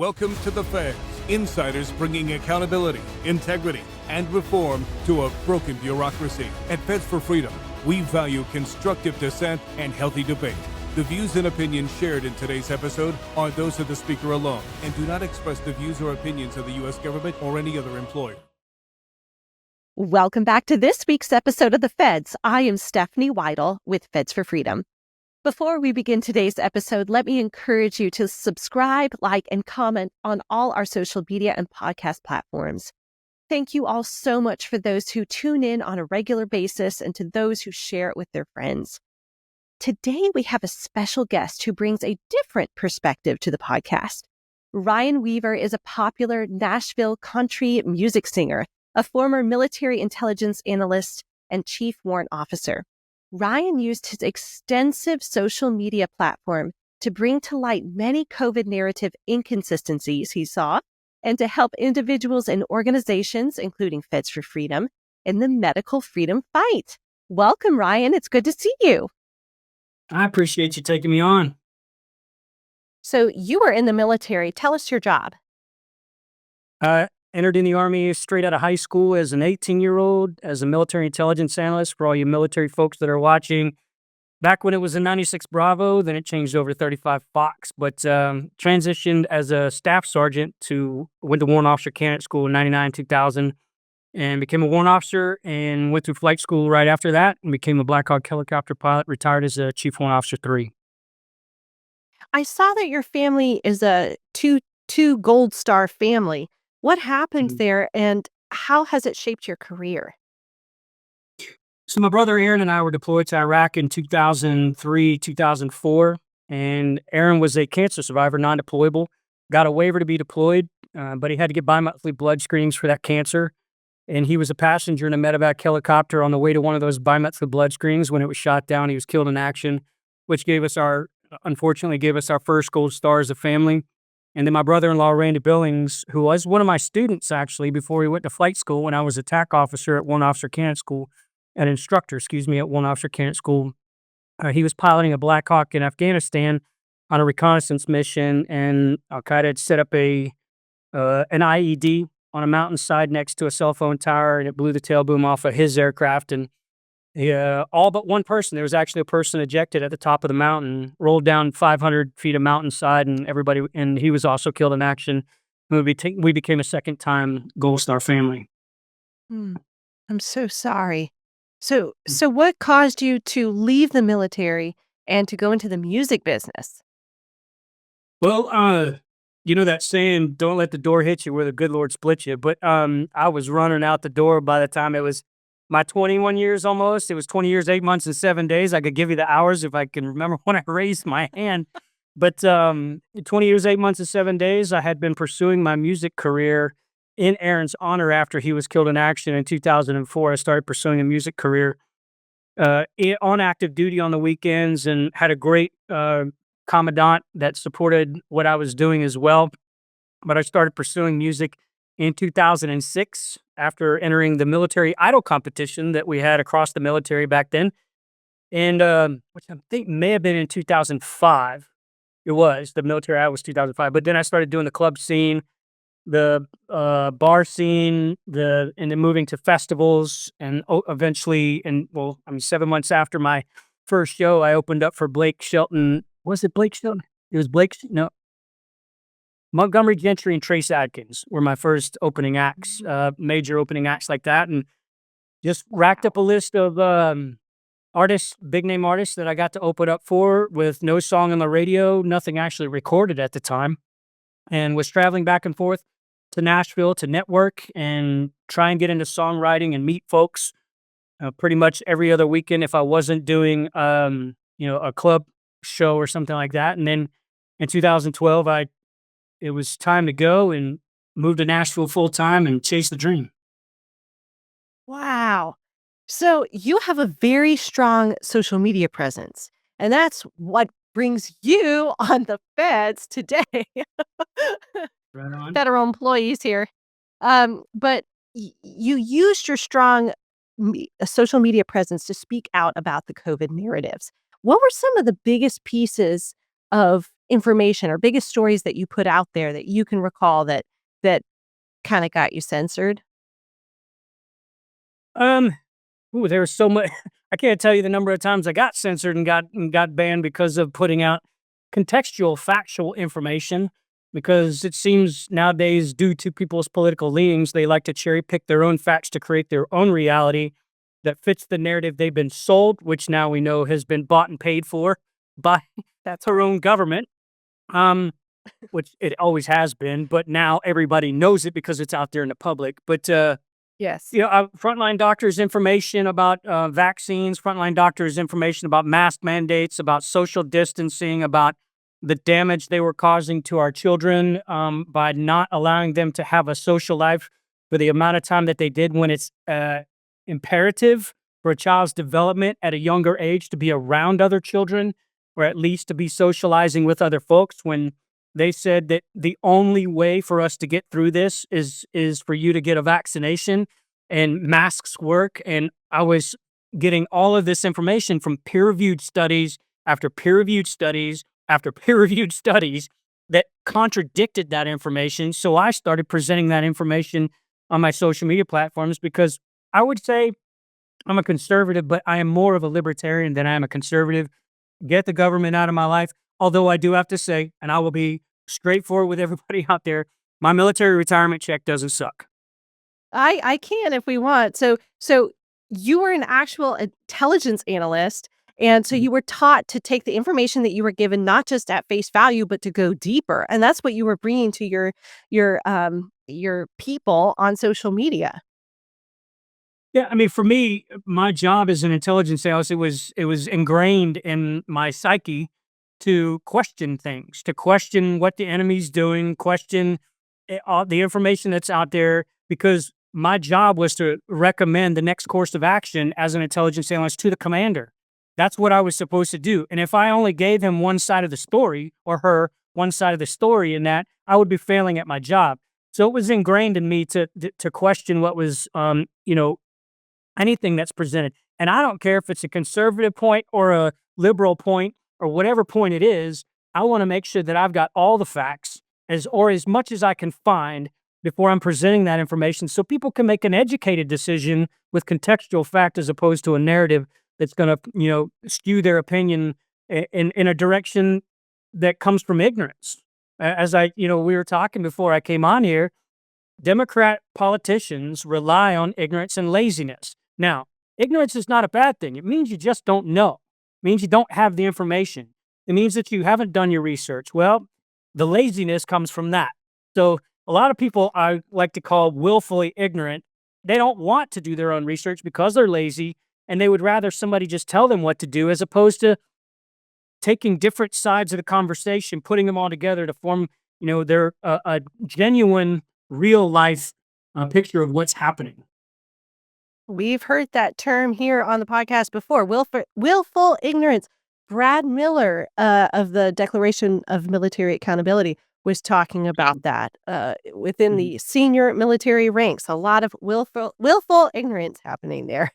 Welcome to the Feds, insiders bringing accountability, integrity, and reform to a broken bureaucracy. At Feds for Freedom, we value constructive dissent and healthy debate. The views and opinions shared in today's episode are those of the speaker alone and do not express the views or opinions of the U.S. government or any other employer. Welcome back to this week's episode of The Feds. I am Stephanie Weidel with Feds for Freedom. Before we begin today's episode, let me encourage you to subscribe, like, and comment on all our social media and podcast platforms. Thank you all so much for those who tune in on a regular basis and to those who share it with their friends. Today, we have a special guest who brings a different perspective to the podcast. Ryan Weaver is a popular Nashville country music singer, a former military intelligence analyst, and chief warrant officer. Ryan used his extensive social media platform to bring to light many COVID narrative inconsistencies he saw and to help individuals and organizations, including Feds for Freedom, in the medical freedom fight. Welcome, Ryan. It's good to see you. I appreciate you taking me on. So you were in the military. Tell us your job. Entered in the Army straight out of high school as an 18-year-old, as a military intelligence analyst for all you military folks that are watching. Back when it was a 96 Bravo, then it changed over to 35 Fox, but transitioned as a staff sergeant went to Warrant Officer Candidate School in 99, 2000, and became a warrant officer and went through flight school right after that and became a Black Hawk helicopter pilot, retired as a Chief Warrant Officer 3. I saw that your family is a two Gold Star family. What happened there, and how has it shaped your career? So my brother Aaron and I were deployed to Iraq in 2003, 2004, and Aaron was a cancer survivor, non-deployable, got a waiver to be deployed, but he had to get bi-monthly blood screenings for that cancer, and he was a passenger in a medevac helicopter on the way to one of those bi-monthly blood screenings when it was shot down. He was killed in action, which unfortunately gave us our first Gold Star as a family. And then my brother-in-law, Randy Billings, who was one of my students, actually, before he went to flight school when I was a TAC officer at Warrant Officer Candidate School, at Warrant Officer Candidate School. He was piloting a Black Hawk in Afghanistan on a reconnaissance mission, and Al-Qaeda had set up an IED on a mountainside next to a cell phone tower, and it blew the tail boom off of his aircraft, and all but one person. There was actually a person ejected at the top of the mountain, rolled down 500 feet of mountainside, and he was also killed in action. We became a second-time Gold Star family. I'm so sorry. So what caused you to leave the military and to go into the music business? Well, you know that saying, don't let the door hit you where the good Lord split you. But I was running out the door by the time it was my 21 years almost. It was 20 years, 8 months, and 7 days. I could give you the hours if I can remember when I raised my hand. But 20 years, 8 months, and 7 days, I had been pursuing my music career in Aaron's honor after he was killed in action in 2004. I started pursuing a music career on active duty on the weekends and had a great commandant that supported what I was doing as well. But I started pursuing music in 2006, after entering the military idol competition that we had across the military back then, and which I think may have been in 2005. It was the military idol was 2005, but then I started doing the club scene, the bar scene, and then moving to festivals, and eventually, 7 months after my first show, I opened up for Blake Shelton. Was it Blake Shelton? It was Blake. No. Montgomery Gentry and Trace Adkins were my first opening acts, major opening acts like that, and just racked up a list of artists, big name artists that I got to open up for with no song on the radio, nothing actually recorded at the time, and was traveling back and forth to Nashville to network and try and get into songwriting and meet folks pretty much every other weekend if I wasn't doing a club show or something like that. And then in 2012, it was time to go and move to Nashville full time and chase the dream. Wow. So you have a very strong social media presence, and that's what brings you on the Feds today. Right on. Federal employees here. But you used your strong social media presence to speak out about the COVID narratives. What were some of the biggest pieces of information or biggest stories that you put out there that you can recall that kind of got you censored? Um, there was so much. I can't tell you the number of times I got censored and got banned because of putting out contextual, factual information. Because it seems nowadays, due to people's political leanings, they like to cherry pick their own facts to create their own reality that fits the narrative they've been sold, which now we know has been bought and paid for by That's our own government. Um, which it always has been, but now everybody knows it because it's out there in the public. But yes. frontline doctors' information about vaccines, frontline doctors' information about mask mandates, about social distancing, about the damage they were causing to our children by not allowing them to have a social life for the amount of time that they did when it's imperative for a child's development at a younger age to be around other children or at least to be socializing with other folks when they said that the only way for us to get through this is for you to get a vaccination and masks work. And I was getting all of this information from peer-reviewed studies after peer-reviewed studies after peer-reviewed studies that contradicted that information. So I started presenting that information on my social media platforms because I would say I'm a conservative, but I am more of a libertarian than I am a conservative. Get the government out of my life. Although I do have to say, and I will be straightforward with everybody out there, my military retirement check doesn't suck. I can if we want. So you were an actual intelligence analyst, and so Mhm. you were taught to take the information that you were given not just at face value, but to go deeper, and that's what you were bringing to your people on social media. Yeah, I mean, for me, my job as an intelligence analyst, it was ingrained in my psyche to question things, to question what the enemy's doing, question all the information that's out there, because my job was to recommend the next course of action as an intelligence analyst to the commander. That's what I was supposed to do. And if I only gave him one side of the story or her one side of the story in that, I would be failing at my job. So it was ingrained in me to question what was, anything that's presented. And I don't care if it's a conservative point or a liberal point or whatever point it is. I want to make sure that I've got all the facts as much as I can find before I'm presenting that information so people can make an educated decision with contextual fact as opposed to a narrative that's going to, skew their opinion in a direction that comes from ignorance. As we were talking before I came on here, Democrat politicians rely on ignorance and laziness. Now, ignorance is not a bad thing. It means you just don't know. It means you don't have the information. It means that you haven't done your research. Well, the laziness comes from that. So, a lot of people I like to call willfully ignorant. They don't want to do their own research because they're lazy and they would rather somebody just tell them what to do as opposed to taking different sides of the conversation, putting them all together to form, their a genuine, real life picture of what's happening. We've heard that term here on the podcast before, willful ignorance. Brad Miller of the Declaration of Military Accountability was talking about that within Mhm. the senior military ranks. A lot of willful ignorance happening there.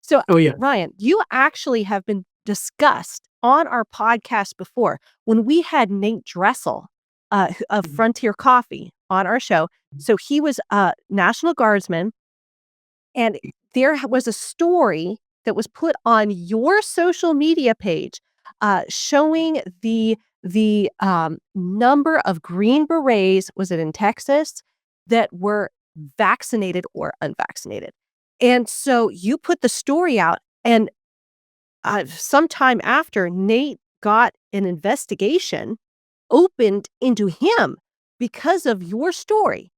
So, Oh yeah. Ryan, you actually have been discussed on our podcast before when we had Nate Dressel of Mhm. Frontier Coffee on our show. So he was a National Guardsman, and there was a story that was put on your social media page showing the number of Green Berets, was it in Texas, that were vaccinated or unvaccinated. And so you put the story out, and sometime after, Nate got an investigation opened into him because of your story.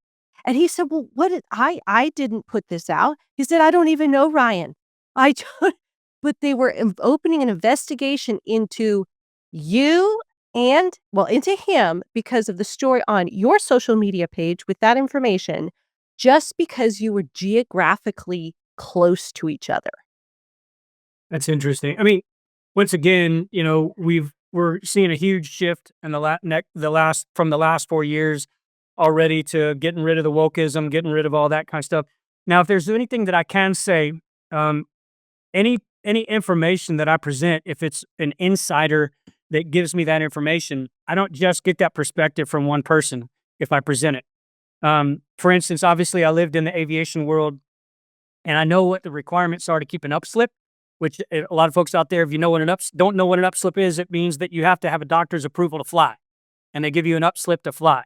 And he said, "Well, what did I didn't put this out." He said, "I don't even know Ryan." I don't, but they were opening an investigation into you and, well, into him because of the story on your social media page with that information, just because you were geographically close to each other. That's interesting. I mean, once again, we're seeing a huge shift in the last 4 years already to getting rid of the wokeism, getting rid of all that kind of stuff. Now, if there's anything that I can say, um, any information that I present, if it's an insider that gives me that information. I don't just get that perspective from one person if I present it. For instance, obviously I lived in the aviation world and I know what the requirements are to keep an upslip, which a lot of folks out there, if you know what don't know what an upslip is, it means that you have to have a doctor's approval to fly, and they give you an upslip to fly,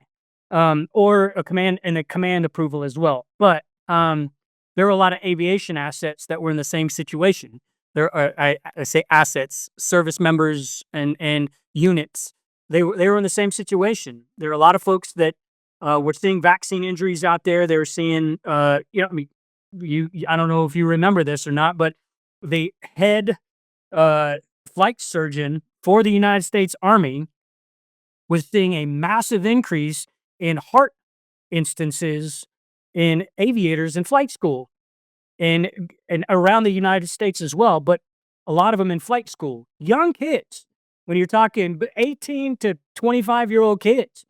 or a command approval as well. But there are a lot of aviation assets that were in the same situation. There are, I say assets, service members and units. They were in the same situation. There are a lot of folks that were seeing vaccine injuries out there. They were seeing, I mean, I don't know if you remember this or not, but the head flight surgeon for the United States Army was seeing a massive increase in heart instances in aviators in flight school and around the United States as well, but a lot of them in flight school. Young kids, when you're talking 18 to 25-year-old kids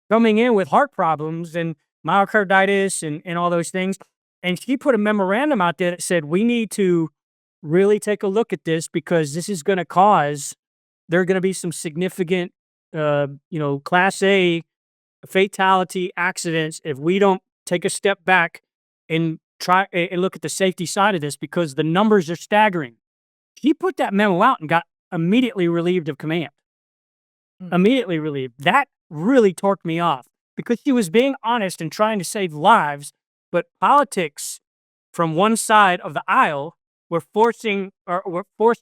coming in with heart problems and myocarditis and all those things. And she put a memorandum out there that said, we need to really take a look at this because this is going to cause, there are going to be some significant, Class A fatality accidents if we don't take a step back and try and look at the safety side of this because the numbers are staggering. She put that memo out and got immediately relieved of command. Immediately relieved. That really torqued me off because she was being honest and trying to save lives, but politics from one side of the aisle were forced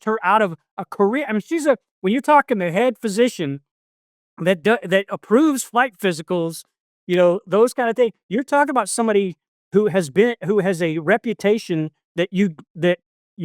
her out of a career. I mean, when you're talking the head physician that approves flight physicals, those kind of things. You're talking about somebody who has a reputation that you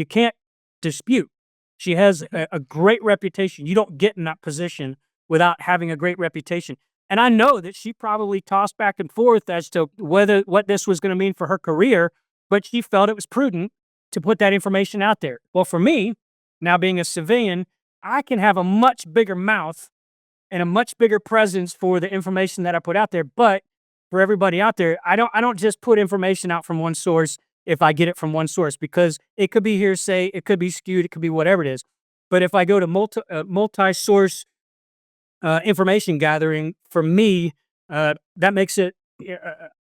can't dispute. She has a great reputation. You don't get in that position without having a great reputation. And I know that she probably tossed back and forth as to what this was going to mean for her career, but she felt it was prudent to put that information out there. Well, for me, now being a civilian, I can have a much bigger mouth and a much bigger presence for the information that I put out there. But for everybody out there, I don't just put information out from one source if I get it from one source, because it could be hearsay, it could be skewed, it could be whatever it is. But if I go to multi-source information gathering, for me, that makes it,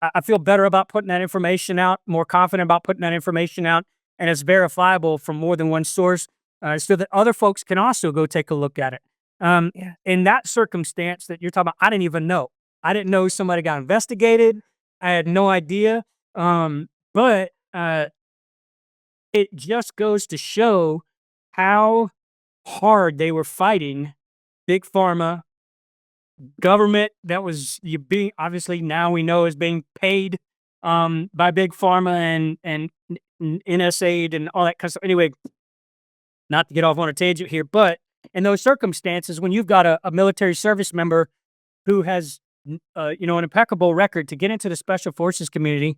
I feel better about putting that information out, more confident about putting that information out, and it's verifiable from more than one source, so that other folks can also go take a look at it. In that circumstance that you're talking about, I didn't even know. I didn't know somebody got investigated. I had no idea. But it just goes to show how hard they were fighting Big Pharma, government that was being, obviously now we know, is being paid by Big Pharma and NSAID and all that kind of stuff. Anyway, not to get off on a tangent here, but in those circumstances, when you've got a military service member who has an impeccable record to get into the Special Forces community,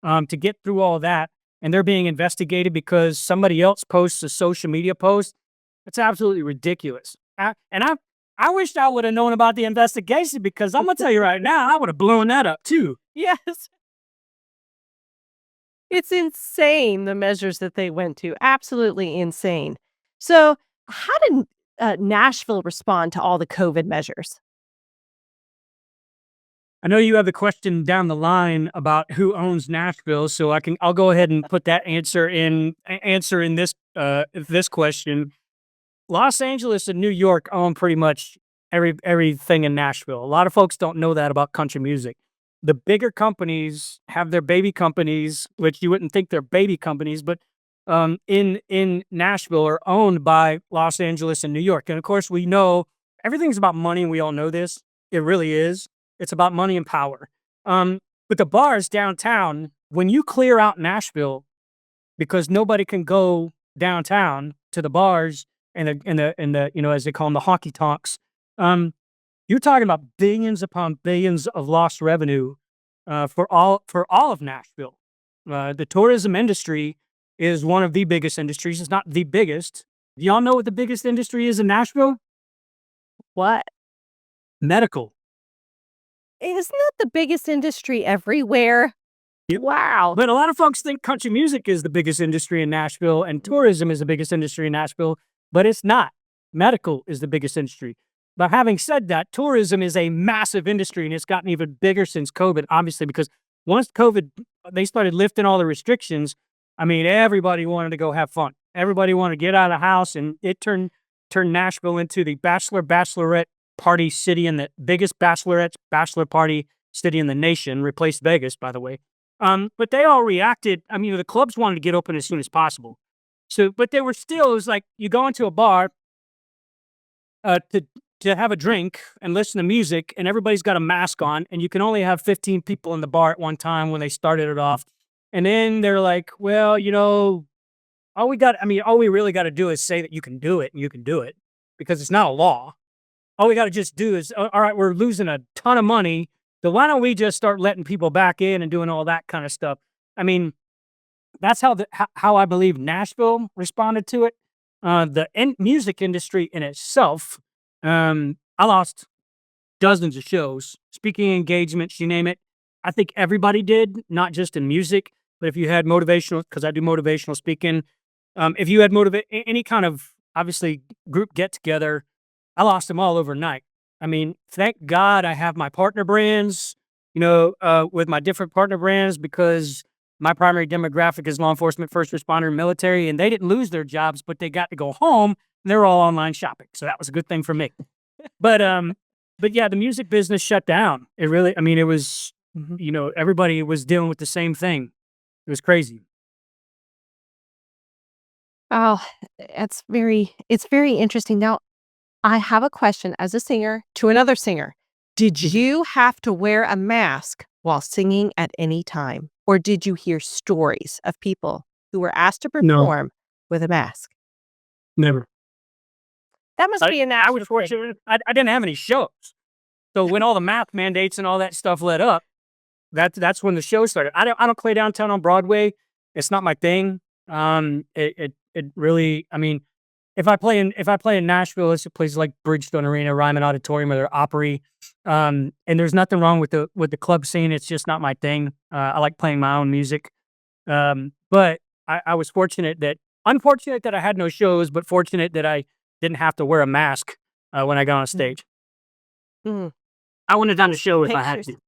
to get through all that, and they're being investigated because somebody else posts a social media post, it's absolutely ridiculous. I wish I would have known about the investigation, because I'm going to tell you right now, I would have blown that up too. Yes. It's insane, the measures that they went to. Absolutely insane. So how did Nashville respond to all the COVID measures? I know you have the question down the line about who owns Nashville, so I'll go ahead and put that answer in this question. Los Angeles and New York own pretty much everything in Nashville. A lot of folks don't know that about country music. The bigger companies have their baby companies, which you wouldn't think they're baby companies, but in Nashville are owned by Los Angeles and New York. And of course, we know everything's about money, and we all know this. It really is. It's about money and power. But the bars downtown, when you clear out Nashville, because nobody can go downtown to the bars and the as they call them, the honky tonks, you're talking about billions upon billions of lost revenue for all of Nashville. The tourism industry is one of the biggest industries. It's not the biggest. Do y'all know what the biggest industry is in Nashville? What? Medical. Isn't that the biggest industry everywhere? Yep. Wow. But a lot of folks think country music is the biggest industry in Nashville and tourism is the biggest industry in Nashville, but it's not. medical is the biggest industry. But having said that, tourism is a massive industry, and it's gotten even bigger since COVID, obviously, because once COVID, they started lifting all the restrictions. I mean, everybody wanted to go have fun. Everybody wanted to get out of the house, and it turned Nashville into the bachelorette party city and the biggest bachelor party city in the nation, replaced Vegas, by the way. But they all reacted. I mean, the clubs wanted to get open as soon as possible. So, but they were still, it was like you go into a bar to have a drink and listen to music, and everybody's got a mask on, and you can only have 15 people in the bar at one time when they started it off. And then they're like, well, all we really got to do is say that you can do it, and you can do it, because it's not a law. All we got to just do is, all right, we're losing a ton of money, so why don't we just start letting people back in and doing all that kind of stuff? I mean, that's how I believe Nashville responded to it. The music industry in itself, I lost dozens of shows, speaking engagements, you name it. I think everybody did, not just in music, but if you had motivational, because I do motivational speaking, if you had any kind of, obviously, group get together, I lost them all overnight. I mean, thank God I have my partner brands, with my different partner brands, because my primary demographic is law enforcement, first responder, and military, and they didn't lose their jobs, but they got to go home, and they're all online shopping. So that was a good thing for me. But yeah, the music business shut down. It really, I mean, it was, everybody was dealing with the same thing. It was crazy. Oh, it's very interesting. Now, I have a question as a singer to another singer. Did you have to wear a mask while singing at any time? Or did you hear stories of people who were asked to No, perform with a mask? never. That must be a I national was thing. fortunate. I didn't have any shows. So when all the mask mandates and all that stuff let up, that's when the show started. I don't play downtown on Broadway. It's not my thing. It really, I mean, if I play in Nashville, it's places like Bridgestone Arena, Ryman Auditorium, or the Opry. And there's nothing wrong with the club scene. It's just not my thing. I like playing my own music. But I was unfortunate that I had no shows, but fortunate that I didn't have to wear a mask when I got on stage. Mhm. I wouldn't have done a show if I had Pictures. to.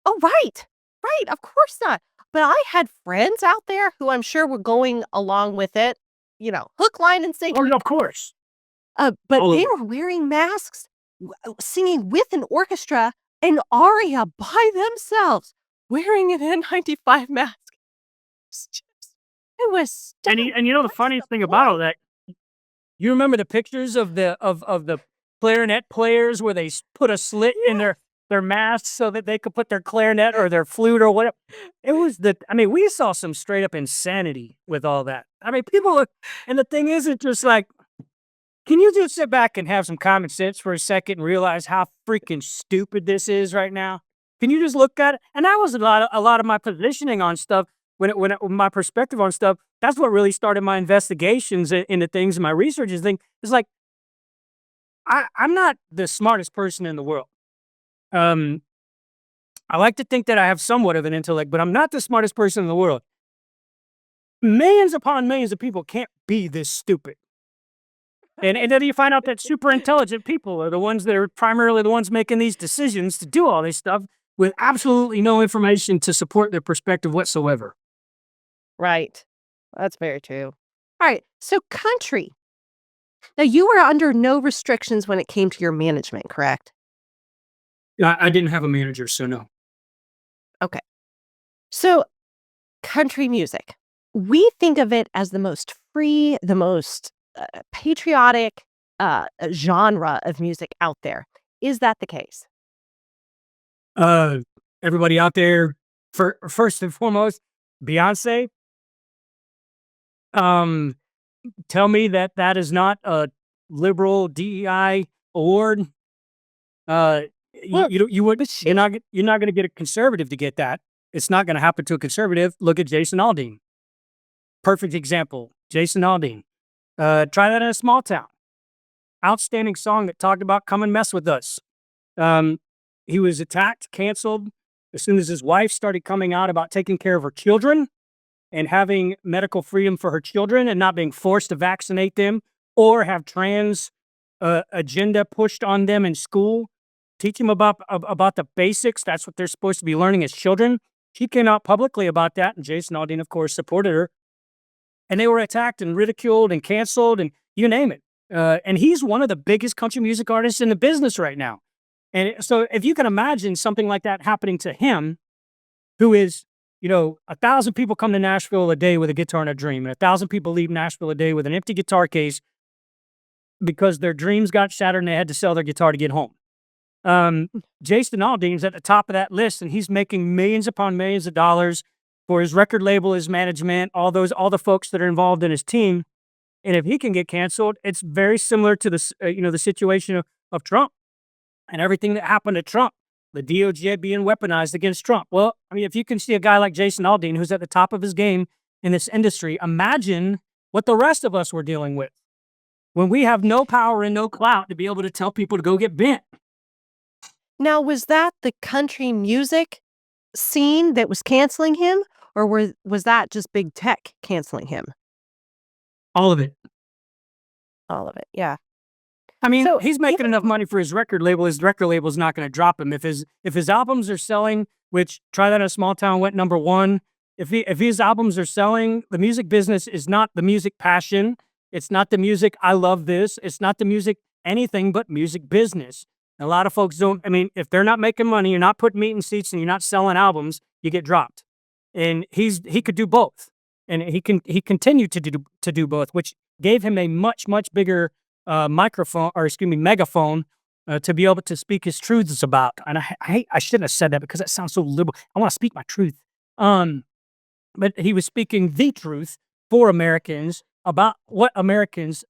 Oh, right. Right. Of course not. But I had friends out there who I'm sure were going along with it, hook, line, and sinker. Oh, of course. But All they over. were wearing masks, singing with an orchestra, an aria by themselves, wearing an N95 mask. It was And stunning. the What's funniest the thing about all point? that, you remember the pictures of the clarinet players where they put a slit in Yeah. their masks so that they could put their clarinet or their flute or whatever. It was we saw some straight up insanity with all that. I mean, and the thing is, it's just like, can you just sit back and have some common sense for a second and realize how freaking stupid this is right now? Can you just look at it? And that was a lot of my positioning on stuff my perspective on stuff. That's what really started my investigations into things and my research is thing. It's like, I'm not the smartest person in the world. I like to think that I have somewhat of an intellect, but I'm not the smartest person in the world. Millions upon millions of people can't be this stupid. And then you find out that super intelligent people are the ones that are primarily the ones making these decisions to do all this stuff with absolutely no information to support their perspective whatsoever. Right. That's very true. All right. So country. Now, you were under no restrictions when it came to your management, correct? I didn't have a manager, so no. Okay. So country music, we think of it as the most free, the most patriotic genre of music out there. Is that the case? Everybody out there, first and foremost, Beyonce. Tell me that is not a liberal DEI award. Well, You would but you're not going to get a conservative to get that. It's not going to happen to a conservative. Look at Jason Aldean. Perfect example. Jason Aldean. Try that in a small town. Outstanding song that talked about come and mess with us. He was attacked, canceled as soon as his wife started coming out about taking care of her children and having medical freedom for her children and not being forced to vaccinate them or have trans agenda pushed on them in school. Teach them about the basics. That's what they're supposed to be learning as children. She came out publicly about that, and Jason Aldean, of course, supported her. And they were attacked and ridiculed and canceled and you name it. And he's one of the biggest country music artists in the business right now. So if you can imagine something like that happening to him, who is, 1,000 people come to Nashville a day with a guitar and a dream, and 1,000 people leave Nashville a day with an empty guitar case because their dreams got shattered and they had to sell their guitar to get home. Jason Aldean's at the top of that list, and he's making millions upon millions of dollars for his record label, his management, all the folks that are involved in his team. And if he can get canceled, it's very similar to the situation of Trump and everything that happened to Trump, the DOJ being weaponized against Trump. Well, I mean, if you can see a guy like Jason Aldean, who's at the top of his game in this industry, imagine what the rest of us were dealing with when we have no power and no clout to be able to tell people to go get bent. Now, was that the country music scene that was canceling him, or was that just big tech canceling him? All of it. All of it, yeah. I mean, So he's making even enough money for his record label. His record label's not going to drop him. If his albums are selling, which Try That in a Small Town went #1. If his albums are selling, the music business is not the music passion. It's not the music I love this. It's not the music anything but music business. A lot of folks don't. I mean, if they're not making money, you're not putting meat in seats, and you're not selling albums, you get dropped. And he could do both, and he continued to do both, which gave him a much bigger megaphone to be able to speak his truths about. And I shouldn't have said that because that sounds so liberal. I want to speak my truth. But he was speaking the truth for Americans about what Americans,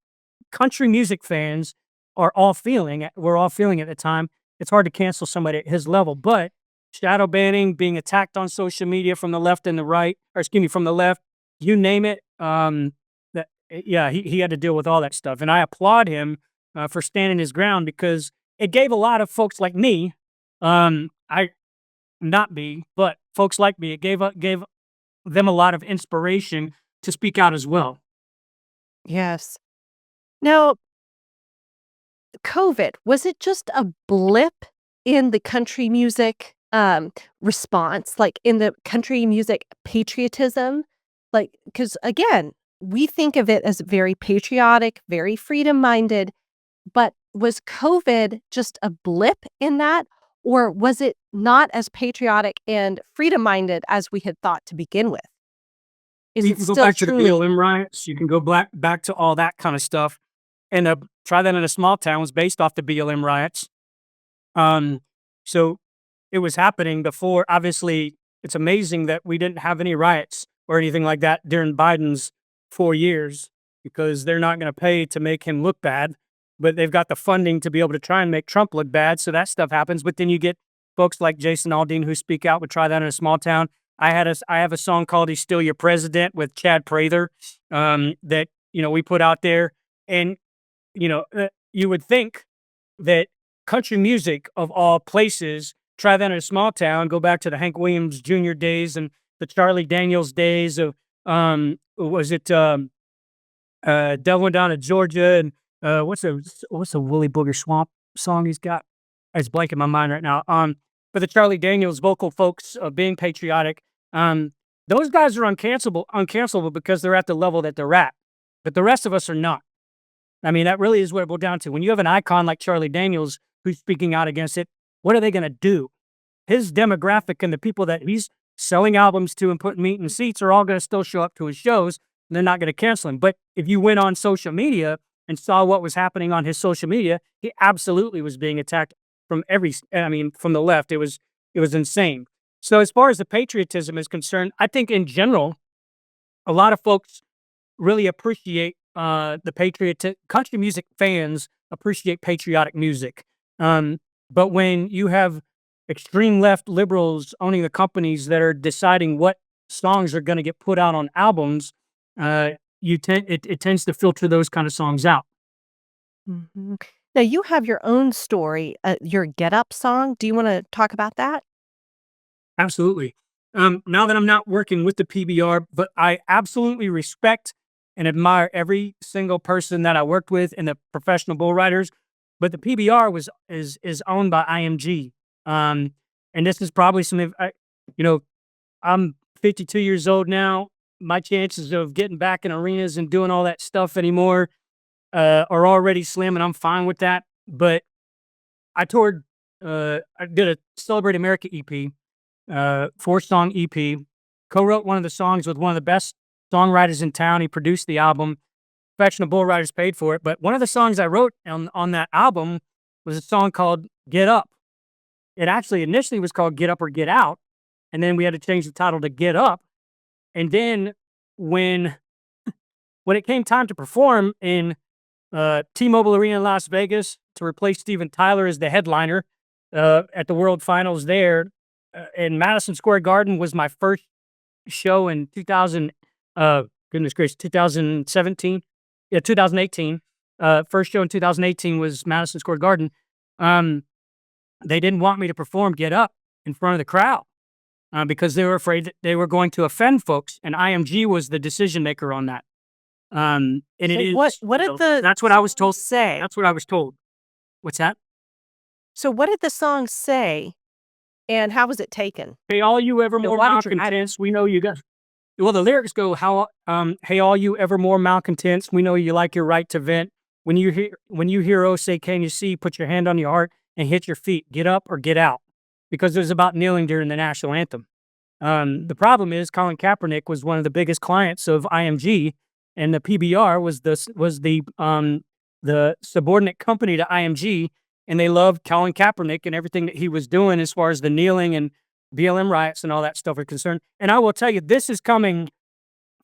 country music fans, are all feeling. We're all feeling at the time. It's hard to cancel somebody at his level, but shadow banning, being attacked on social media from the left and the right, from the left, you name it. He had to deal with all that stuff. And I applaud him for standing his ground, because it gave a lot of folks like me, but folks like me, it gave them a lot of inspiration to speak out as well. Yes. Now, COVID, was it just a blip in the country music response, like in the country music patriotism? Like, because again, we think of it as very patriotic, very freedom-minded, but was COVID just a blip in that? Or was it not as patriotic and freedom-minded as we had thought to begin with? Is You it can go still back to the truly? BLM riots. You can go back to all that kind of stuff. And Try That in a Small Town was based off the BLM riots. So it was happening before. Obviously, it's amazing that we didn't have any riots or anything like that during Biden's 4 years, because they're not going to pay to make him look bad, but they've got the funding to be able to try and make Trump look bad. So that stuff happens. But then you get folks like Jason Aldean who speak out with Try That in a Small Town. I have a song called "He's Still Your President" with Chad Prather that we put out there, and you would think that country music of all places, Try That in a Small Town, go back to the Hank Williams Jr. days and the Charlie Daniels days of Devil Went Down to Georgia, and what's the Willie Booger Swamp song he's got? It's blanking my mind right now. But the Charlie Daniels vocal folks of being patriotic, those guys are uncancelable because they're at the level that they're at. But the rest of us are not. I mean, that really is what it boils down to. When you have an icon like Charlie Daniels who's speaking out against it, what are they going to do? His demographic and the people that he's selling albums to and putting meat in seats are all going to still show up to his shows, and they're not going to cancel him. But if you went on social media and saw what was happening on his social media, he absolutely was being attacked from from the left. It was insane. So as far as the patriotism is concerned, I think in general, a lot of folks really appreciate country music fans appreciate patriotic music. But when you have extreme left liberals owning the companies that are deciding what songs are going to get put out on albums, it tends to filter those kind of songs out. Mhm. Now you have your own story, your Get Up song. Do you want to talk about that? Absolutely. Now that I'm not working with the PBR, but I absolutely respect and admire every single person that I worked with in the professional bull riders. But the PBR is owned by IMG, and this is probably something. I'm 52 years old now. My chances of getting back in arenas and doing all that stuff anymore are already slim, and I'm fine with that. But I toured. I did a Celebrate America EP, 4-song EP. Co-wrote one of the songs with one of the best songwriters in town. He produced the album. Professional bull riders paid for it. But one of the songs I wrote on that album was a song called "Get Up." It actually initially was called "Get Up or Get Out," and then we had to change the title to "Get Up." And then when it came time to perform in T-Mobile Arena in Las Vegas to replace Steven Tyler as the headliner at the World Finals there in Madison Square Garden was my first show in 2017. Yeah, 2018. First show in 2018 was Madison Square Garden. They didn't want me to perform "Get Up" in front of the crowd because they were afraid that they were going to offend folks, and IMG was the decision maker on that. And it is what did the that's what I was told. say? That's what I was told. What's that? So what did the song say, and how was it taken? Hey, all you evermore why don't you- malcontents, we know you got. Well, the lyrics go, hey, all you evermore malcontents, we know you like your right to vent. When you hear oh say, can you see? Put your hand on your heart and hit your feet. Get up or get out, because it was about kneeling during the national anthem. The problem is Colin Kaepernick was one of the biggest clients of IMG, and the PBR was the subordinate company to IMG, and they loved Colin Kaepernick and everything that he was doing as far as the kneeling and BLM riots and all that stuff are concerned. And I will tell you, this is coming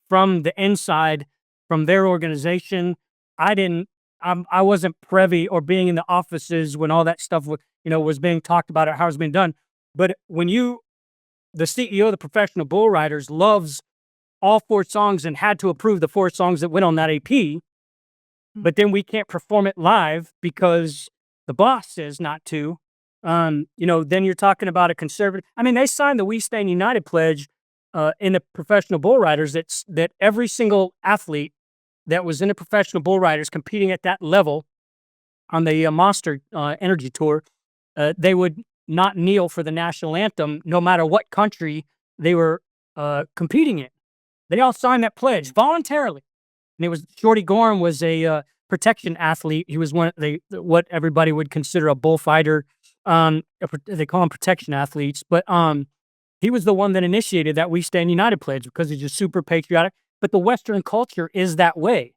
from the inside, from their organization. I wasn't privy or being in the offices when all that stuff was being talked about or how it's being done. But when the CEO of the Professional Bull Riders loves all 4 songs and had to approve the 4 songs that went on that AP, but then we can't perform it live because the boss says not to. Then you're talking about a conservative. I mean, they signed the We Stand United pledge in the Professional Bull Riders that every single athlete that was in the Professional Bull Riders competing at that level on the Monster Energy Tour, they would not kneel for the national anthem no matter what country they were competing in. They all signed that pledge voluntarily. And it was Shorty Gorham was a protection athlete. He was what everybody would consider a bullfighter. They call them protection athletes, but he was the one that initiated that We Stand United pledge because he's just super patriotic. But the Western culture is that way,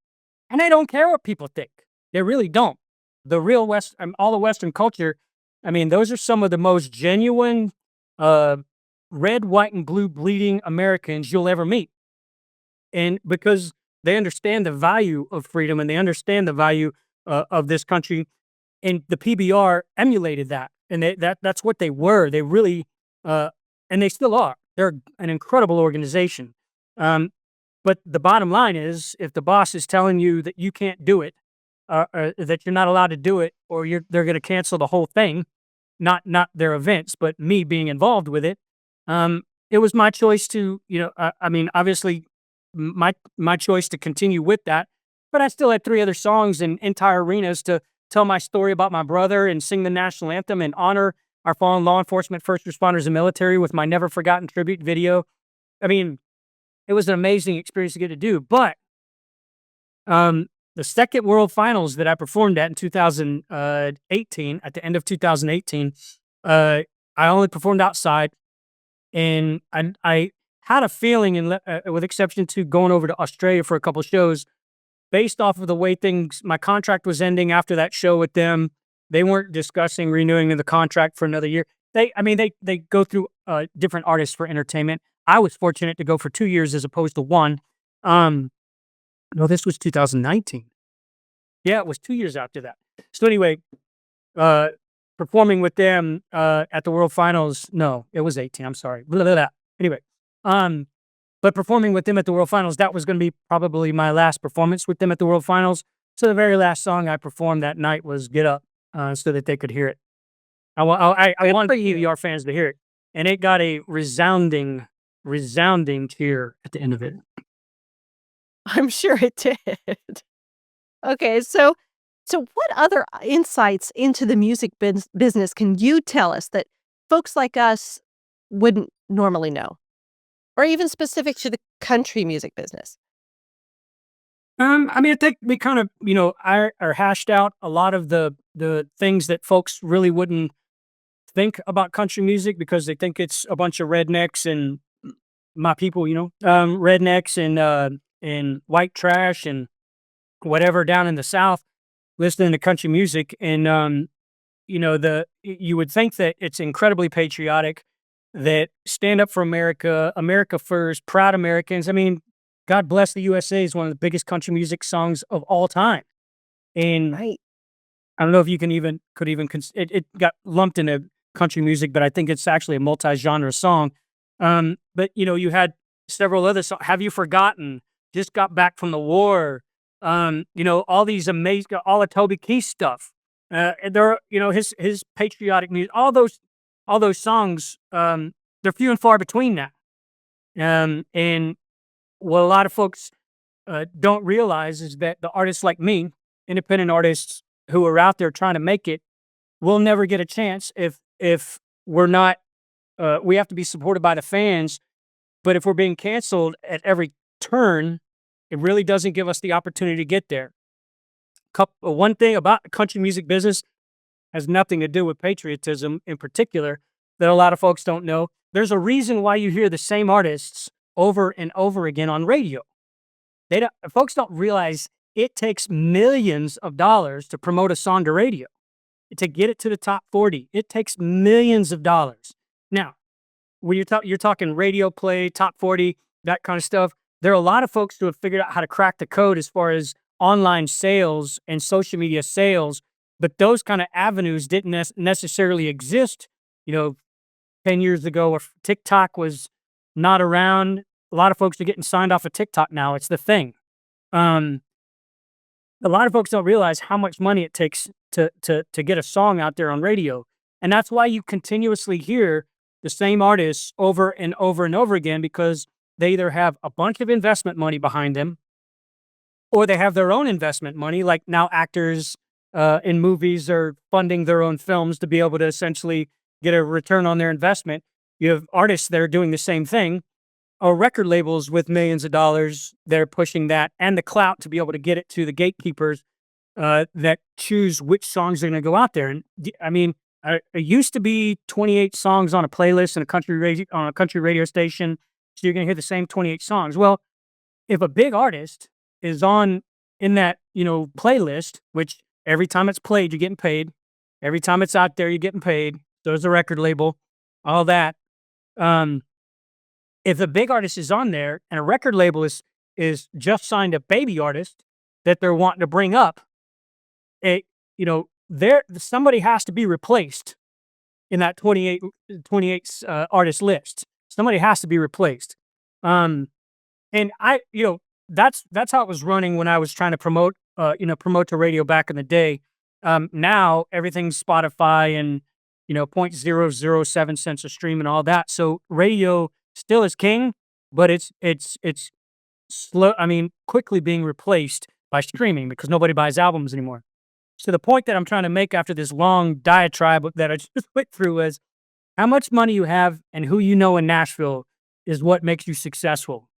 and they don't care what people think. They really don't. The real all the Western culture. I mean, those are some of the most genuine red, white, and blue bleeding Americans you'll ever meet, and because they understand the value of freedom and they understand the value of this country, and the PBR emulated that. And that's what they were. They really, and they still are. They're an incredible organization. But the bottom line is, if the boss is telling you that you can't do it, or that you're not allowed to do it, or they're going to cancel the whole thing, not their events, but me being involved with it, it was my choice to, obviously, my choice to continue with that. But I still had 3 other songs in entire arenas to tell my story about my brother and sing the national anthem and honor our fallen law enforcement, first responders, and military with my Never Forgotten tribute video. I mean, it was an amazing experience to get to do. But the second World Finals that I performed at in 2018, at the end of 2018, I only performed outside, and I had a feeling, and with exception to going over to Australia for a couple shows, based off of the way my contract was ending after that show with them, they weren't discussing renewing the contract for another year. They go through different artists for entertainment. I was fortunate to go for 2 years as opposed to 1. No, this was 2019. Yeah, it was 2 years after that. So anyway, performing with them at the World Finals. No, it was 18. I'm sorry. Blah, blah, blah. Anyway, but performing with them at the World Finals, that was going to be probably my last performance with them at the World Finals. So the very last song I performed that night was "Get Up," so that they could hear it. I want PBR fans to hear it, and it got a resounding cheer at the end of it. I'm sure it did. Okay, so what other insights into the music business can you tell us that folks like us wouldn't normally know, or even specific to the country music business? I mean, I think we kind of, are hashed out a lot of the things that folks really wouldn't think about country music because they think it's a bunch of rednecks and my people, rednecks and white trash and whatever down in the South listening to country music. And you would think that it's incredibly patriotic, that stand up for America, America first, proud Americans. I mean, God bless the USA is one of the biggest country music songs of all time. And Right. I don't know if you could even it got lumped into country music, but I think it's actually a multi-genre song. But you had several other songs. Have You Forgotten? Just got back from the war. All these amazing, all of Toby Keith stuff. And there, his patriotic music. All those songs. They're few and far between now. And what a lot of folks don't realize is that the artists like me, independent artists who are out there trying to make it, will never get a chance if we're not. We have to be supported by the fans, but if we're being canceled at every turn, it really doesn't give us the opportunity to get there. One thing about the country music business has nothing to do with patriotism in particular that a lot of folks don't know. There's a reason why you hear the same artists over and over again on radio. Folks don't realize it takes millions of dollars to promote a song to radio, to get it to the top 40. It takes millions of dollars. Now, when you're talking radio play, top 40, that kind of stuff, there are a lot of folks who have figured out how to crack the code as far as online sales and social media sales, but those kind of avenues didn't necessarily exist, 10 years ago, or TikTok was not around. A lot of folks are getting signed off of TikTok now. It's the thing. A lot of folks don't realize how much money it takes to get a song out there on radio. And that's why you continuously hear the same artists over and over and over again, because they either have a bunch of investment money behind them or they have their own investment money. Like now actors in movies are funding their own films to be able to essentially get a return on their investment. You have artists that are doing the same thing, or record labels with millions of dollars that are pushing that and the clout to be able to get it to the gatekeepers that choose which songs are going to go out there. And I mean, it used to be 28 songs on a playlist in on a country radio station, so you're going to hear the same 28 songs. Well, if a big artist is in that playlist, which every time it's played you're getting paid, every time it's out there you're getting paid. There's a record label, all that. If a big artist is on there and a record label is just signed a baby artist that they're wanting to bring up, somebody has to be replaced in that 28 artist list. Somebody has to be replaced. And that's how it was running when I was trying to promote to radio back in the day. Now everything's Spotify and 0.007 cents a stream and all that. So radio still is king, but it's slow. I mean, quickly being replaced by streaming because nobody buys albums anymore. So the point that I'm trying to make after this long diatribe that I just went through is how much money you have and who you know in Nashville is what makes you successful.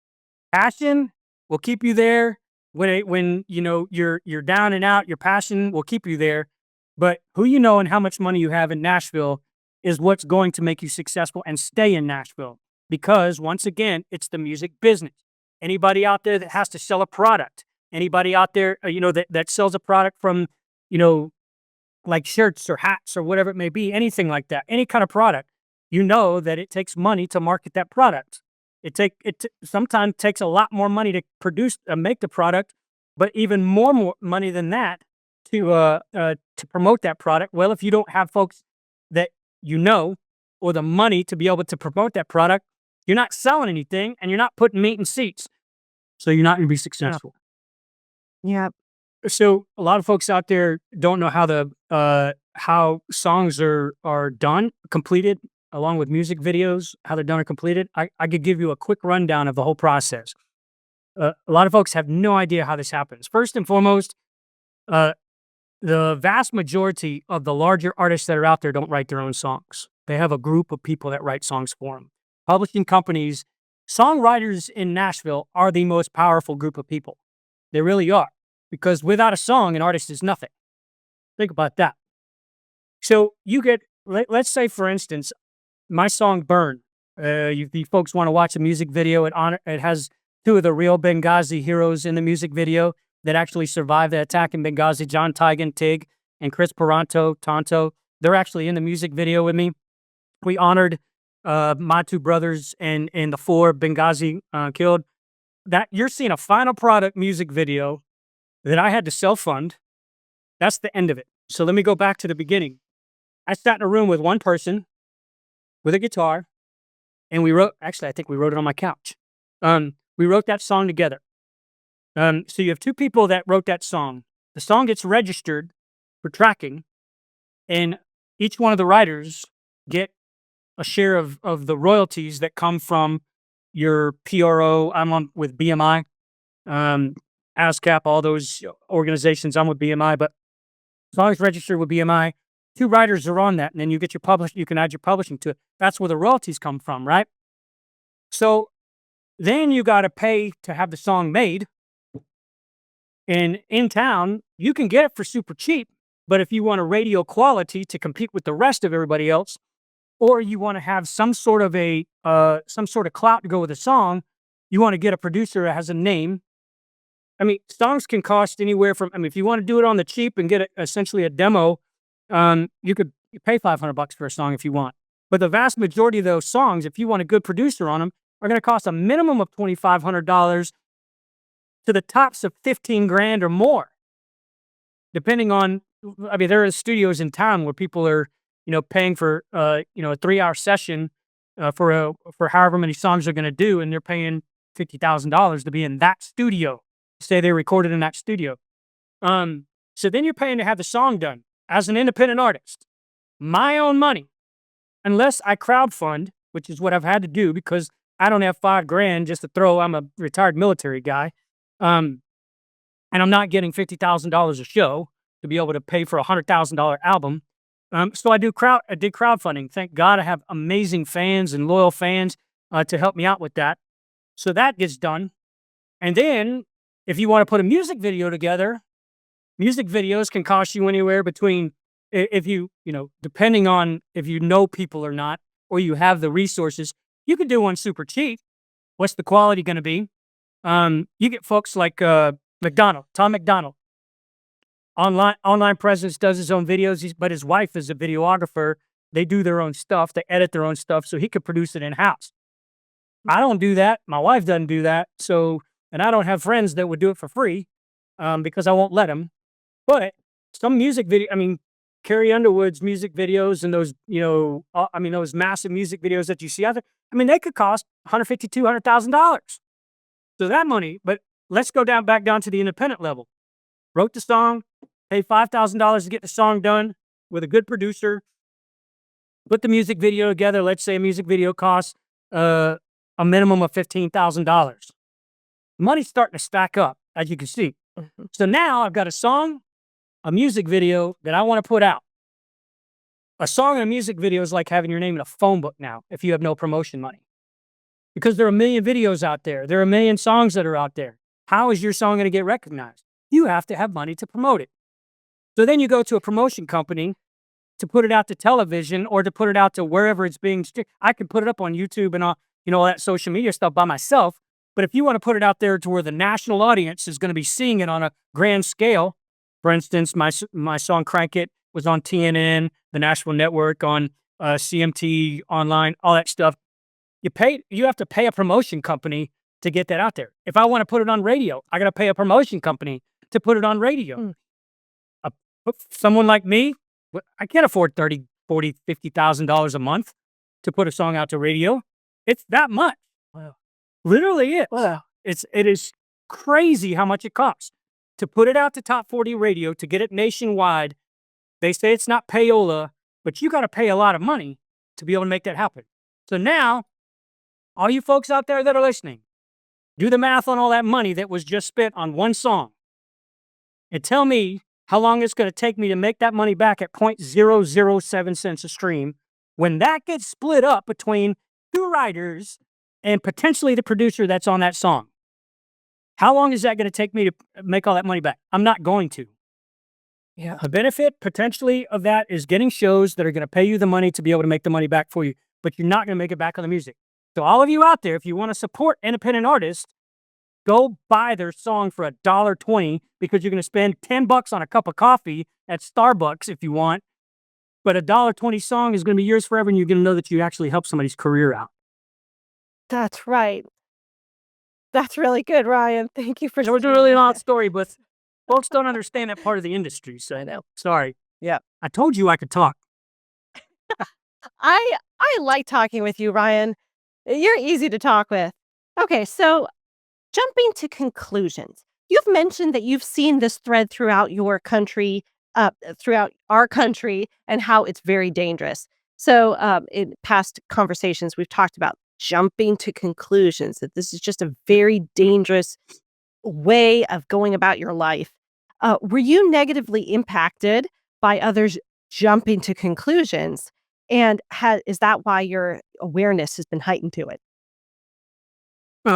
Passion will keep you there when you're down and out. Your passion will keep you there, but who you know and how much money you have in Nashville is what's going to make you successful and stay in Nashville. Because once again, it's the music business. Anybody out there that has to sell a product, anybody out there that sells a product from like shirts or hats or whatever it may be, anything like that, any kind of product, that it takes money to market that product. It sometimes takes a lot more money to produce make the product, but even more money than that to promote that product. Well, if you don't have folks that or the money to be able to promote that product, you're not selling anything and you're not putting meat in seats. So you're not going to be successful. Yeah. So a lot of folks out there don't know how songs are done, completed, along with music videos, how they're done or completed. I could give you a quick rundown of the whole process. a lot of folks have no idea how this happens. First and foremost, uh, the vast majority of the larger artists that are out there don't write their own songs. They have a group of people that write songs for them. Publishing companies, songwriters in Nashville are the most powerful group of people. They really are. Because without a song, an artist is nothing. Think about that. So you get, let's say, for instance, my song Burn. You folks want to watch a music video, it has two of the real Benghazi heroes in the music video that actually survived the attack in Benghazi, John Tigan, Tig, and Chris Paranto, Tonto. They're actually in the music video with me. We honored my two brothers and the four Benghazi killed. That you're seeing a final product music video that I had to self-fund. That's the end of it. So let me go back to the beginning. I sat in a room with one person with a guitar, and we wrote, actually, I think we wrote it on my couch. We wrote that song together. So you have two people that wrote that song. The song gets registered for tracking, and each one of the writers get a share of the royalties that come from your PRO. I'm on with BMI, ASCAP, all those organizations. I'm with BMI, but as long as registered with BMI, two writers are on that, and then you get your you can add your publishing to it. That's where the royalties come from, right? So then you got to pay to have the song made. And in town, you can get it for super cheap, but if you want a radio quality to compete with the rest of everybody else, or you want to have some sort of clout to go with a song, you want to get a producer that has a name. I mean, songs can cost anywhere from, if you want to do it on the cheap and get essentially a demo, you could pay $500 for a song if you want. But the vast majority of those songs, if you want a good producer on them, are going to cost a minimum of $2,500 to the tops of 15 grand or more, depending on, there are studios in town where people are, paying for, a 3-hour session for however many songs they're going to do, and they're paying $50,000 to be in that studio. Say they recorded in that studio. So then you're paying to have the song done as an independent artist. My own money, unless I crowdfund, which is what I've had to do because I don't have $5 grand just to throw. I'm a retired military guy. And I'm not getting $50,000 a show to be able to pay for a $100,000 album. So I did crowdfunding. Thank God I have amazing fans and loyal fans to help me out with that. So that gets done. And then if you want to put a music video together, music videos can cost you anywhere between, depending on if you know people or not, or you have the resources, you can do one super cheap. What's the quality going to be? You get folks like Tom McDonald. Online presence, does his own videos, but his wife is a videographer. They do their own stuff. They edit their own stuff, so he could produce it in-house. I don't do that. My wife doesn't do that. And I don't have friends that would do it for free because I won't let them. But some music video, Carrie Underwood's music videos and those, those massive music videos that you see out there, they could cost $150,000, $200,000. So that money, but let's go back down to the independent level. Wrote the song, paid $5,000 to get the song done with a good producer, put the music video together. Let's say a music video costs a minimum of $15,000. Money's starting to stack up, as you can see. Mm-hmm. So now I've got a song, a music video that I want to put out. A song and a music video is like having your name in a phone book now if you have no promotion money. Because there are a million videos out there. There are a million songs that are out there. How is your song going to get recognized? You have to have money to promote it. So then you go to a promotion company to put it out to television or to put it out to wherever it's being. I can put it up on YouTube and all that social media stuff by myself. But if you want to put it out there to where the national audience is going to be seeing it on a grand scale, for instance, my song Crank It was on TNN, the Nashville Network, on CMT Online, all that stuff. You have to pay a promotion company to get that out there. If I want to put it on radio, I got to pay a promotion company to put it on radio. Someone like me, I can't afford $30,000, $40,000, $50,000 a month to put a song out to radio. It's that much. Wow. Literally is. Wow. It is crazy how much it costs to put it out to top 40 radio, to get it nationwide. They say it's not payola, but you got to pay a lot of money to be able to make that happen. So now, all you folks out there that are listening, Do the math on all that money that was just spent on one song and tell me how long it's going to take me to make that money back at 0.007 cents a stream when that gets split up between two writers and potentially the producer that's on that song. How long is that going to take me to make all that money back? I'm not going to. Yeah. The benefit potentially of that is getting shows that are going to pay you the money to be able to make the money back for you, but you're not going to make it back on the music. So all of you out there, if you want to support independent artists, go buy their song for $1.20 because you're going to spend $10 on a cup of coffee at Starbucks if you want. But a $1.20 song is going to be yours forever, and you're going to know that you actually helped somebody's career out. That's right. That's really good, Ryan. Thank you for It was a sharing really that. long story, but folks don't understand that part of the industry. So I know. sorry. Yeah. I told you I could talk. I like talking with you, Ryan. You're easy to talk with. Okay, so jumping to conclusions. You've mentioned that you've seen this thread throughout your country, throughout our country, and how it's very dangerous. So, in past conversations, we've talked about jumping to conclusions, that this is just a very dangerous way of going about your life. Were you negatively impacted by others jumping to conclusions? And is that why your awareness has been heightened to it?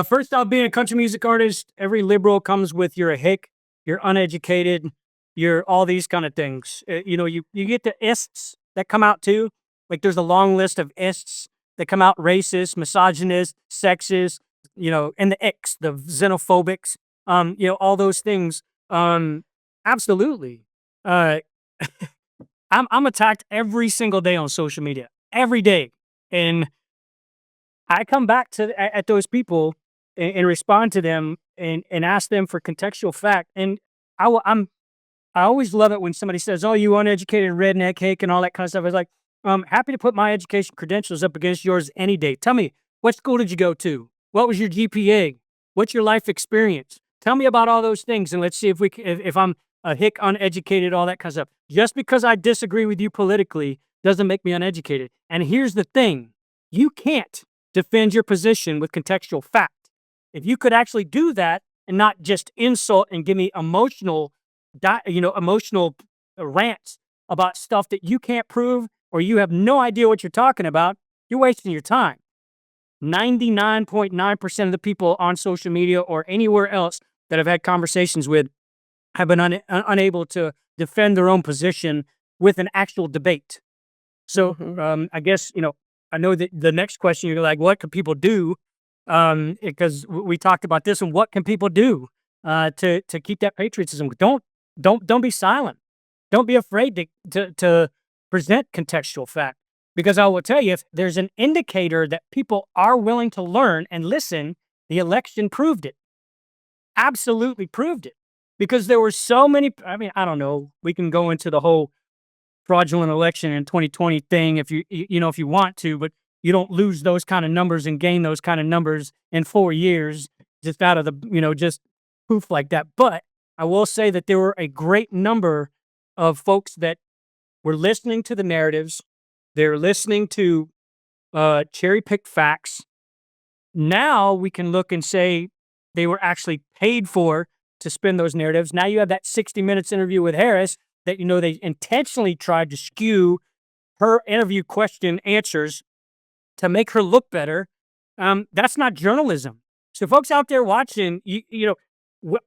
First off, being a country music artist, every liberal comes with you're a hick, you're uneducated, you're all these kind of things. You get the ists that come out too. Like there's a long list of ists that come out: racist, misogynist, sexist, and the X, the xenophobics, all those things. Absolutely. I'm attacked every single day on social media, every day, and I come back at those people and respond to them and ask them for contextual fact. And I always love it when somebody says, "Oh, you uneducated redneck hick," and all that kind of stuff. I was like, I'm happy to put my education credentials up against yours any day. Tell me, what school did you go to? What was your GPA? What's your life experience? Tell me about all those things, and let's see if I'm a hick, uneducated, all that kind of stuff. Just because I disagree with you politically doesn't make me uneducated. And here's the thing: you can't defend your position with contextual fact. If you could actually do that and not just insult and give me emotional rants about stuff that you can't prove or you have no idea what you're talking about, you're wasting your time. 99.9% of the people on social media or anywhere else that I've had conversations with have been unable to defend their own position with an actual debate. So I guess, I know that the next question you're like, what can people do? Because we talked about this, and what can people do to keep that patriotism? Don't be silent. Don't be afraid to present contextual fact. Because I will tell you, if there's an indicator that people are willing to learn and listen, the election proved it. Absolutely proved it. Because there were so many, I don't know, we can go into the whole fraudulent election in 2020 thing if you want to, but you don't lose those kind of numbers and gain those kind of numbers in 4 years just out of the, just poof like that. But I will say that there were a great number of folks that were listening to the narratives. They're listening to cherry-picked facts. Now we can look and say they were actually paid for to spin those narratives. Now you have that 60 Minutes interview with Harris that, they intentionally tried to skew her interview question answers to make her look better. That's not journalism. So folks out there watching,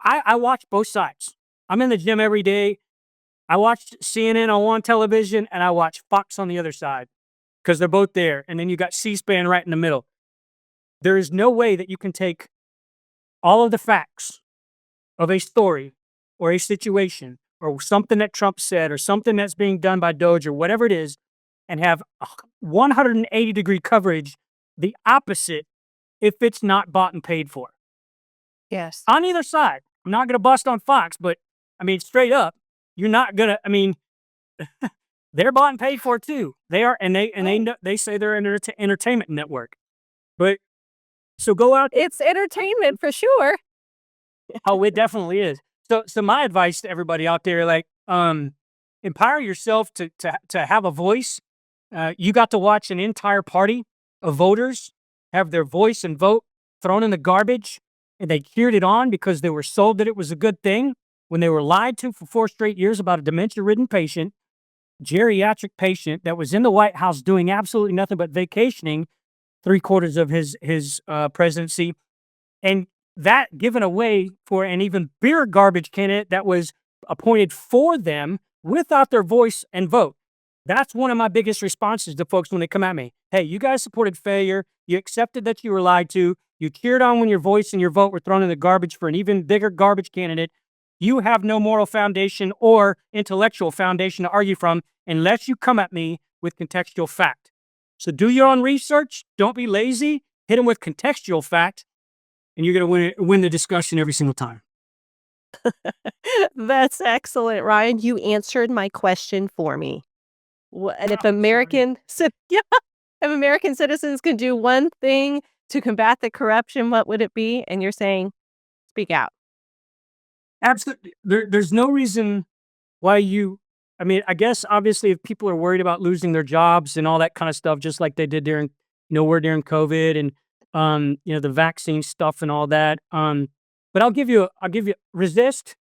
I watch both sides. I'm in the gym every day. I watch CNN on one television and I watch Fox on the other side because they're both there. And then you got C-SPAN right in the middle. There is no way that you can take all of the facts of a story or a situation or something that Trump said or something that's being done by Doge or whatever it is and have 180-degree coverage the opposite if it's not bought and paid for. Yes. On either side. I'm not going to bust on Fox, but straight up, you're not going to, they're bought and paid for too. They are, and they say they're an entertainment network. But so go out. It's entertainment for sure. Oh, it definitely is. So my advice to everybody out there, empower yourself to have a voice. You got to watch an entire party of voters have their voice and vote thrown in the garbage and they cheered it on because they were sold that it was a good thing when they were lied to for 4 straight years about a dementia-ridden patient, geriatric patient that was in the White House doing absolutely nothing but vacationing 3/4 of his presidency, and that given away for an even bigger garbage candidate that was appointed for them without their voice and vote. That's one of my biggest responses to folks when they come at me. Hey, you guys supported failure. You accepted that you were lied to. You cheered on when your voice and your vote were thrown in the garbage for an even bigger garbage candidate. You have no moral foundation or intellectual foundation to argue from unless you come at me with contextual fact. So do your own research. Don't be lazy. Hit them with contextual fact, and you're going to win the discussion every single time. That's excellent, Ryan. You answered my question for me. And if Oh, sorry. if American citizens can do one thing to combat the corruption, what would it be? And you're saying, speak out. Absolutely. There's no reason why I mean, I guess obviously if people are worried about losing their jobs and all that kind of stuff, just like they did during COVID and the vaccine stuff and all that. But I'll give you resist.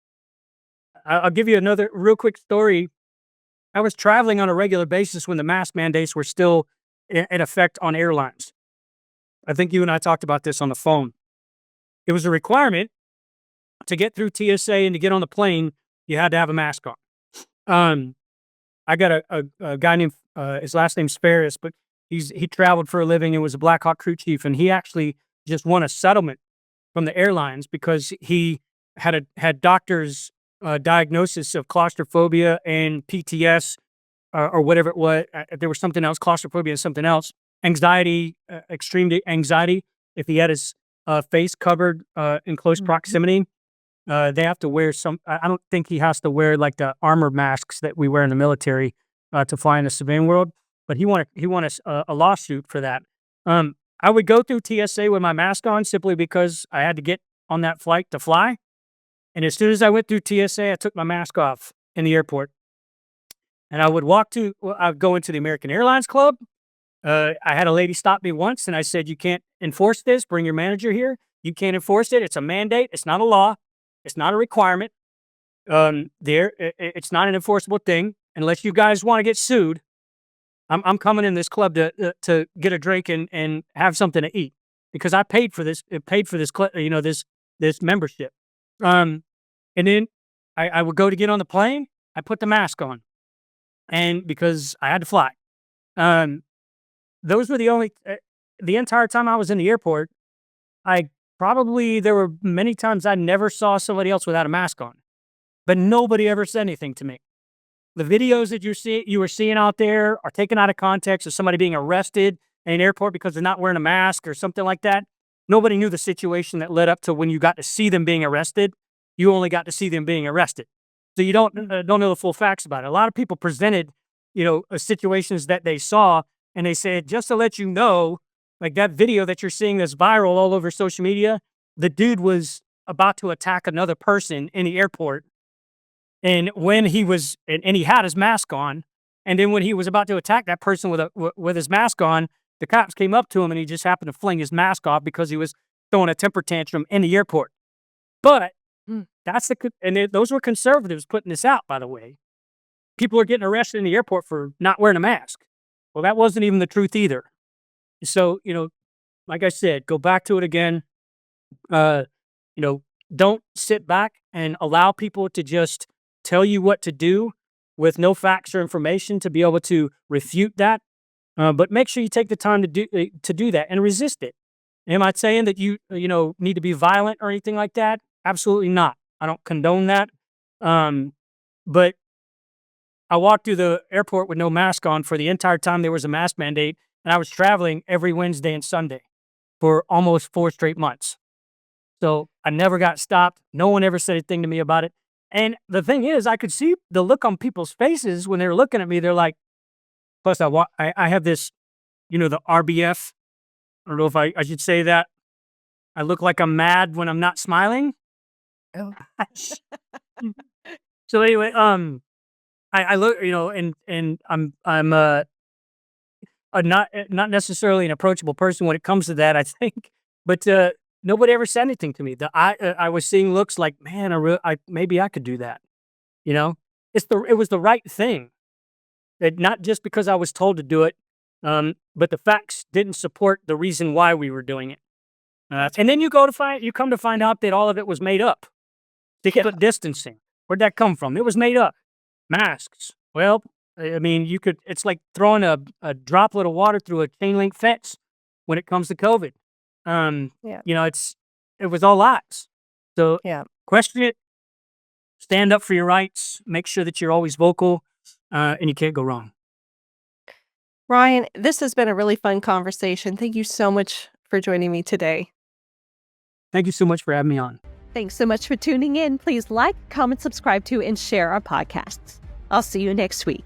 I'll give you another real quick story. I was traveling on a regular basis when the mask mandates were still in effect on airlines. I think you and I talked about this on the phone. It was a requirement to get through TSA and to get on the plane. You had to have a mask on. I got a guy named his last name's Ferris, but he traveled for a living and was a Black Hawk crew chief, and he actually just won a settlement from the airlines because he had doctors' diagnosis of claustrophobia and PTS or whatever it was. There was something else, claustrophobia and something else, anxiety, extreme anxiety. If he had his face covered in close proximity, they have to wear some. I don't think he has to wear like the armor masks that we wear in the military to fly in the civilian world. But he won a lawsuit for that. I would go through TSA with my mask on simply because I had to get on that flight to fly. And as soon as I went through TSA, I took my mask off in the airport. And I would go into the American Airlines Club. I had a lady stop me once and I said, "You can't enforce this. Bring your manager here. You can't enforce it. It's a mandate. It's not a law. It's not a requirement. It's not an enforceable thing unless you guys want to get sued. I'm coming in this club to get a drink and have something to eat because I paid for this. This membership. And then I would go to get on the plane. I put the mask on, and because I had to fly. Those were the entire time I was in the airport. There were many times I never saw somebody else without a mask on, but nobody ever said anything to me. The videos that you were seeing out there are taken out of context of somebody being arrested in an airport because they're not wearing a mask or something like that. Nobody knew the situation that led up to when you got to see them being arrested. You only got to see them being arrested. So you don't know the full facts about it. A lot of people presented, situations that they saw, and they said, just to let you know, like that video that you're seeing that's viral all over social media, the dude was about to attack another person in the airport. And when he had his mask on, and then when he was about to attack that person with his mask on, the cops came up to him and he just happened to fling his mask off because he was throwing a temper tantrum in the airport. But those were conservatives putting this out, by the way. People are getting arrested in the airport for not wearing a mask. Well, that wasn't even the truth either. So, like I said, go back to it again. Don't sit back and allow people to just tell you what to do with no facts or information to be able to refute that. But make sure you take the time to do that and resist it. Am I saying that you need to be violent or anything like that? Absolutely not. I don't condone that. But I walked through the airport with no mask on for the entire time there was a mask mandate, and I was traveling every Wednesday and Sunday for almost 4 straight months. So I never got stopped. No one ever said anything to me about it. And the thing is, I could see the look on people's faces when they were looking at me. They're like, plus I have this, the RBF. I don't know if I should say that. I look like I'm mad when I'm not smiling. Oh. So anyway, I look, and I'm not necessarily an approachable person when it comes to that, I think. But nobody ever said anything to me. I was seeing looks like, man, maybe I could do that. You know, it was the right thing. Not just because I was told to do it, but the facts didn't support the reason why we were doing it. And then you come to find out that all of it was made up. 6-foot distancing. Where'd that come from? It was made up. Masks. Well, I mean, it's like throwing a droplet of water through a chain link fence when it comes to COVID. You know, it was all lies. So question it, stand up for your rights, make sure that you're always vocal, and you can't go wrong. Ryan, this has been a really fun conversation. Thank you so much for joining me today. Thank you so much for having me on. Thanks so much for tuning in. Please like, comment, subscribe to, and share our podcasts. I'll see you next week.